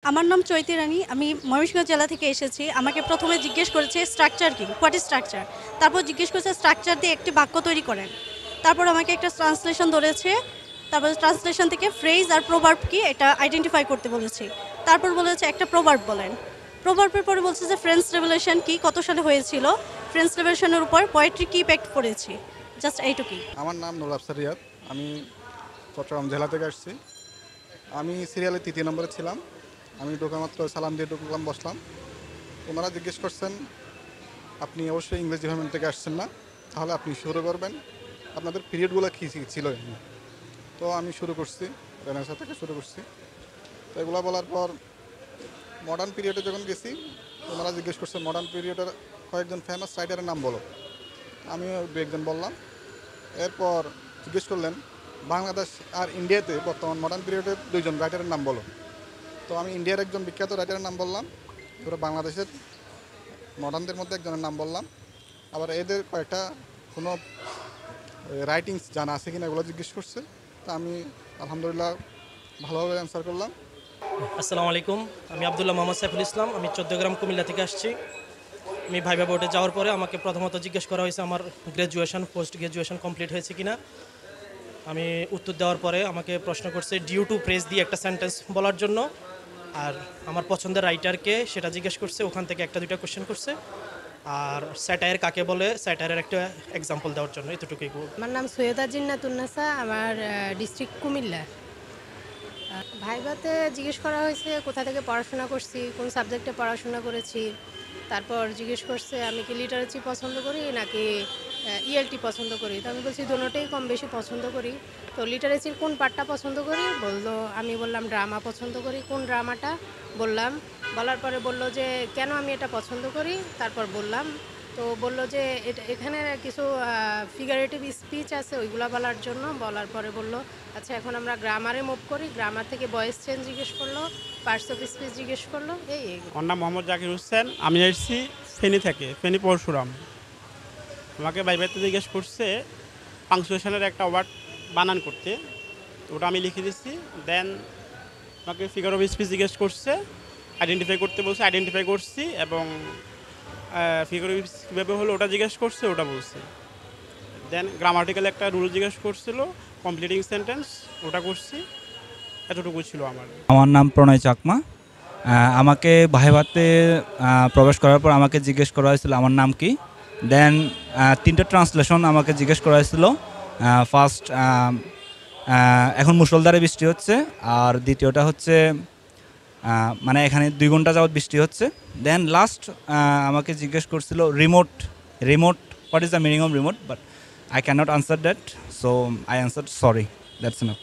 আমার নাম চৈতি রানী। আমি ময়মনসিংহ জেলা থেকে এসেছি। আমাকে প্রথমে জিজ্ঞেস করেছে স্ট্রাকচার কি, হোয়াট ইজ স্ট্রাকচার। তারপর জিজ্ঞেস করেছে স্ট্রাকচার দিয়ে একটি বাক্য তৈরি করেন। তারপর আমাকে একটা ট্রান্সলেশন ধরেছে। তারপর ট্রান্সলেশন থেকে ফ্রেজ আর প্রোভার্ব কি এটা আইডেন্টিফাই করতে বলেছে। তারপর বলেছে একটা প্রোভার্ব বলেন। প্রোভার্বের পরে বলছে যে ফ্রেঞ্চ রেভলিউশন কি, কত সালে হয়েছিল, ফ্রেঞ্চ রেভলিউশনের উপর পোয়েট্রি কি ইম্প্যাক্ট পড়েছে। জাস্ট এইটুকুই। আমার নাম নুরুল আফসার রিয়াদ। আমি চট্টগ্রাম জেলা থেকে আসছি। আমি সিরিয়ালে 3 নম্বরে ছিলাম। আমি ঢোকামাত্র সালাম দিয়ে ঢুকলাম, বসলাম। ওনারা জিজ্ঞেস করছেন আপনি অবশ্যই ইংরেজি ডিপার্টমেন্ট থেকে আসছেন না, তাহলে আপনি শুরু করবেন, আপনাদের পিরিয়ডগুলো কী ছিল। তো আমি শুরু করছি, রেনেসাঁ থেকে শুরু করছি। তো এগুলো বলার পর মডার্ন পিরিয়ডে যখন গেছি, ওনারা জিজ্ঞেস করছে মডার্ন পিরিয়ডের কয়েকজন ফেমাস রাইটারের নাম বলো। আমিও দু একজন বললাম। এরপর জিজ্ঞেস করলেন বাংলাদেশ আর ইন্ডিয়াতে বর্তমান মডার্ন পিরিয়ডের 2জন রাইটারের নাম বলো। তো আমি ইন্ডিয়ার একজন বিখ্যাত রাইটারের নাম বললাম, এবার বাংলাদেশের মডার্নদের মধ্যে একজনের নাম বললাম। আবার এদের কয়েকটা কোনো রাইটিংস জানা আছে কিনা এগুলো জিজ্ঞেস করছে। তা আমি আলহামদুলিল্লাহ ভালোভাবে অ্যান্সার করলাম। আসসালামু আলাইকুম, আমি আব্দুল্লাহ মোহাম্মদ সাইফুল ইসলাম। আমি 14 গ্রাম কুমিল্লা থেকে আসছি। আমি ভাইবা বোর্ডে যাওয়ার পরে আমাকে প্রথমত জিজ্ঞেস করা হয়েছে আমার গ্র্যাজুয়েশন পোস্ট গ্র্যাজুয়েশন কমপ্লিট হয়েছে কিনা। আমি উত্তর দেওয়ার পরে আমাকে প্রশ্ন করছে ডিউ টু প্রেস দিয়ে একটা সেন্টেন্স বলার জন্য, আর আমার পছন্দের রাইটারকে সেটা জিজ্ঞেস করছে। ওখান থেকে একটা দুইটা কোশ্চেন করছে, আর স্যাটায়ার কাকে বলে স্যাটায়ারের একটা এক্সাম্পল দেওয়ার জন্য, এতটুকুই। আমার নাম সৈয়দা জিন্নাতুন্নেসা, আমার ডিস্ট্রিক্ট কুমিল্লা। ভাইভাতে জিজ্ঞেস করা হয়েছে কোথা থেকে পড়াশোনা করছি, কোন সাবজেক্টে পড়াশোনা করেছি। তারপর জিজ্ঞেস করছে আমি কি লিটারেচার পছন্দ করি নাকি ইএলটি পছন্দ করি। তো আমি বলছি দুটোটাই কম বেশি পছন্দ করি। তো লিটারেচার কোন পার্টটা পছন্দ করি বললো, আমি বললাম ড্রামা পছন্দ করি। কোন ড্রামাটা বললাম, বলার পরে বলল যে কেন আমি এটা পছন্দ করি। তারপর বললাম, তো বললো যে এখানে কিছু ফিগারেটিভ স্পিচ আছে ওইগুলো বলার জন্য। বলার পরে বলল আচ্ছা এখন আমরা গ্রামারে মুভ করি। গ্রামার থেকে ভয়েস চেঞ্জ জিজ্ঞেস করলো, পার্টস অফ স্পিচ জিজ্ঞেস করলো। আমার নাম মোহাম্মদ জাকির হোসেন। আমি এসেছি ফেনী থেকে, ফেনী পরশুরাম। আমাকে ভাইভাতে জিজ্ঞেস করছে পাংচুয়েশনের একটা ওয়ার্ড বানান করতে, ওটা আমি লিখে দিচ্ছি। দেন আমাকে ফিগার অফ স্পিচ জিজ্ঞেস করছে, আইডেন্টিফাই করতে বলছে, আইডেন্টিফাই করছি। এবং ফিগার অফ স্পিচ কীভাবে হলো ওটা জিজ্ঞেস করছে, ওটা বলছি। দেন গ্রামাটিক্যাল একটা রুল জিজ্ঞেস করছিল, কমপ্লিটিং সেন্টেন্স, ওটা করছি। এতটুকু ছিল আমার। আমার নাম প্রণয় চাকমা। আমাকে ভাইভাতে প্রবেশ করার পর আমাকে জিজ্ঞেস করা হয়েছিল আমার নাম কি। দেন 3টা ট্রান্সলেশন আমাকে জিজ্ঞেস করা হয়েছিল। ফার্স্ট এখন মুষলধারে বৃষ্টি হচ্ছে, আর দ্বিতীয়টা হচ্ছে মানে এখানে 2 ঘন্টা যাবত বৃষ্টি হচ্ছে। দেন লাস্ট আমাকে জিজ্ঞেস করছিল remote, what is the meaning of remote, but I can not answer that, so I answer sorry, that's enough.